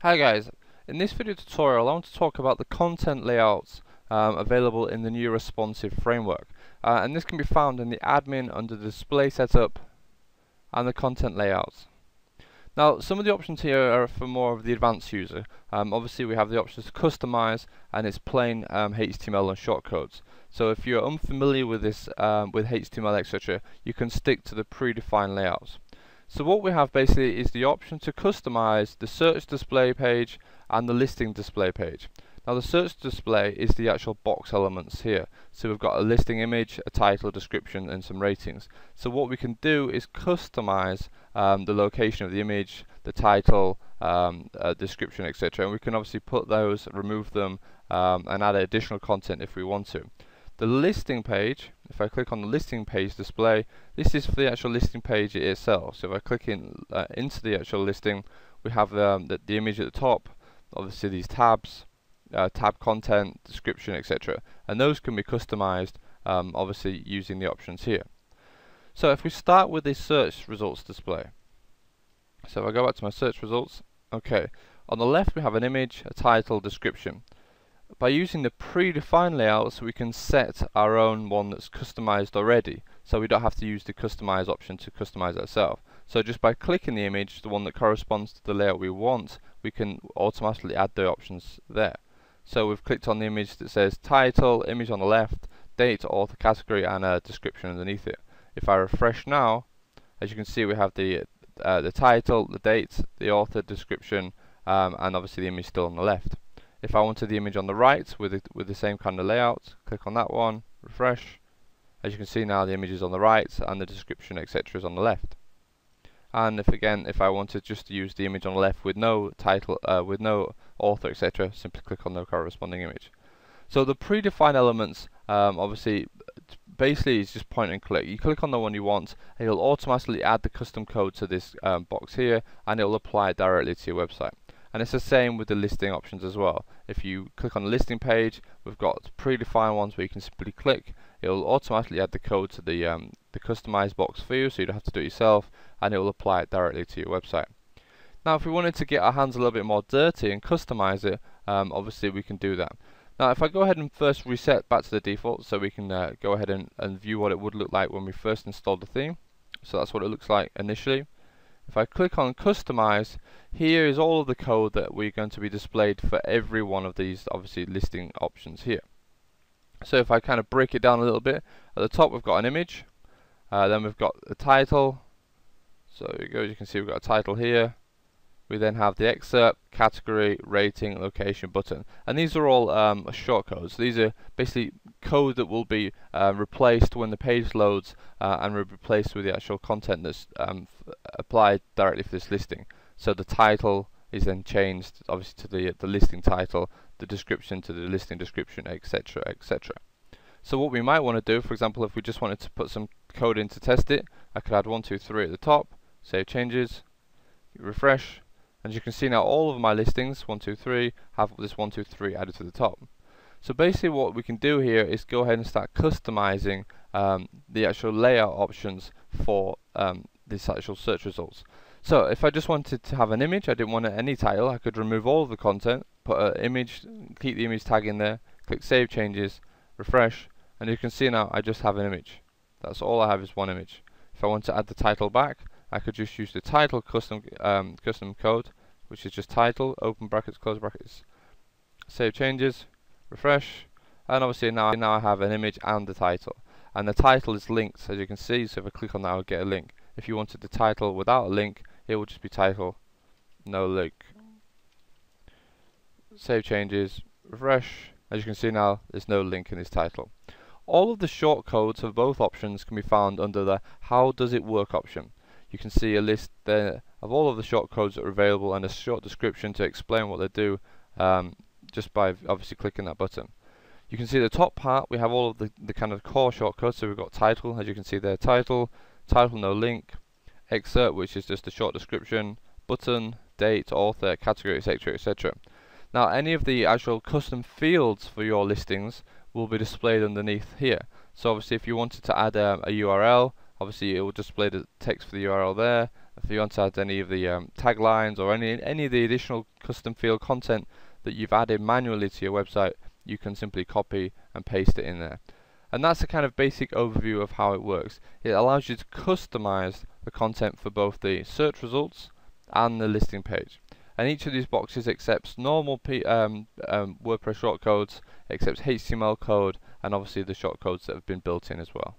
Hi guys, in this video tutorial I want to talk about the content layouts available in the new responsive framework, and this can be found in the admin under the display setup and the content layouts. Now some of the options here are for more of the advanced user. Obviously we have the options to customize, and it's plain HTML and shortcodes. So if you're unfamiliar with this with HTML etc, you can stick to the predefined layouts. So what we have basically is the option to customize the search display page and the listing display page. Now the search display is the actual box elements here. So we've got a listing image, a title, description and some ratings. So what we can do is customize the location of the image, the title, description etc, and we can obviously put those, remove them, and add additional content if we want to. The listing page, if I click on the listing page display, this is for the actual listing page itself. So if I click into the actual listing, we have the image at the top, obviously these tabs, tab content, description, etc. And those can be customized obviously using the options here. So if we start with the search results display, so if I go back to my search results, okay, on the left we have an image, a title, description. By using the predefined layouts, we can set our own one that's customized already, so we don't have to use the customize option to customize ourselves. So just by clicking the image, the one that corresponds to the layout we want, we can automatically add the options there. So we've clicked on the image that says title, image on the left, date, author, category and a description underneath it. If I refresh now, as you can see we have the title, the date, the author, description, and obviously the image still on the left. If I wanted the image on the right with the same kind of layout, click on that one, refresh. As you can see now the image is on the right and the description etc is on the left. And if I wanted just to use the image on the left with no title, with no author etc, simply click on the corresponding image. So the predefined elements obviously basically is just point and click. You click on the one you want, and it'll automatically add the custom code to this box here, and it'll apply it directly to your website. And it's the same with the listing options as well. If you click on the listing page, we've got predefined ones where you can simply click. It will automatically add the code to the customized box for you, so you don't have to do it yourself, and it will apply it directly to your website. Now if we wanted to get our hands a little bit more dirty and customize it, obviously we can do that. Now if I go ahead and first reset back to the default, so we can go ahead and view what it would look like when we first installed the theme. So that's what it looks like initially. If I click on customize, here is all of the code that we're going to be displayed for every one of these obviously listing options here. So if I kind of break it down a little bit, at the top we've got an image, then we've got the title. So here you go, you can see we've got a title here. We then have the excerpt, category, rating, location, button, and these are all shortcodes. So these are basically code that will be replaced when the page loads and replaced with the actual content that's applied directly for this listing. So the title is then changed obviously to the listing title, the description to the listing description, etc, etc. So what we might want to do, for example, if we just wanted to put some code in to test it, I could add 1, 2, 3 at the top, save changes, refresh. And you can see now all of my listings, 1, 2, 3, have this 1, 2, 3 added to the top. So basically what we can do here is go ahead and start customizing the actual layout options for this actual search results. So if I just wanted to have an image, I didn't want any title, I could remove all of the content, put an image, keep the image tag in there, click save changes, refresh, and you can see now I just have an image. That's all I have is one image. If I want to add the title back, I could just use the title custom code, which is just title, open brackets, close brackets, save changes, refresh, and obviously now I have an image and the title. And the title is linked, as you can see, so if I click on that I'll get a link. If you wanted the title without a link, it will just be title, no link. Save changes, refresh, as you can see now there's no link in this title. All of the shortcodes of both options can be found under the how does it work option. You can see a list there of all of the shortcodes that are available and a short description to explain what they do just by obviously clicking that button. You can see the top part we have all of the kind of core shortcodes. So we've got title, as you can see there, title no link, excerpt which is just a short description, button, date, author, category, etc, etc. Now any of the actual custom fields for your listings will be displayed underneath here. So obviously if you wanted to add a URL, obviously it will display the text for the URL there, If you want to add any of the taglines or any of the additional custom field content that you've added manually to your website, you can simply copy and paste it in there. And that's a kind of basic overview of how it works. It allows you to customize the content for both the search results and the listing page. And each of these boxes accepts normal WordPress shortcodes, accepts HTML code, and obviously the shortcodes that have been built in as well.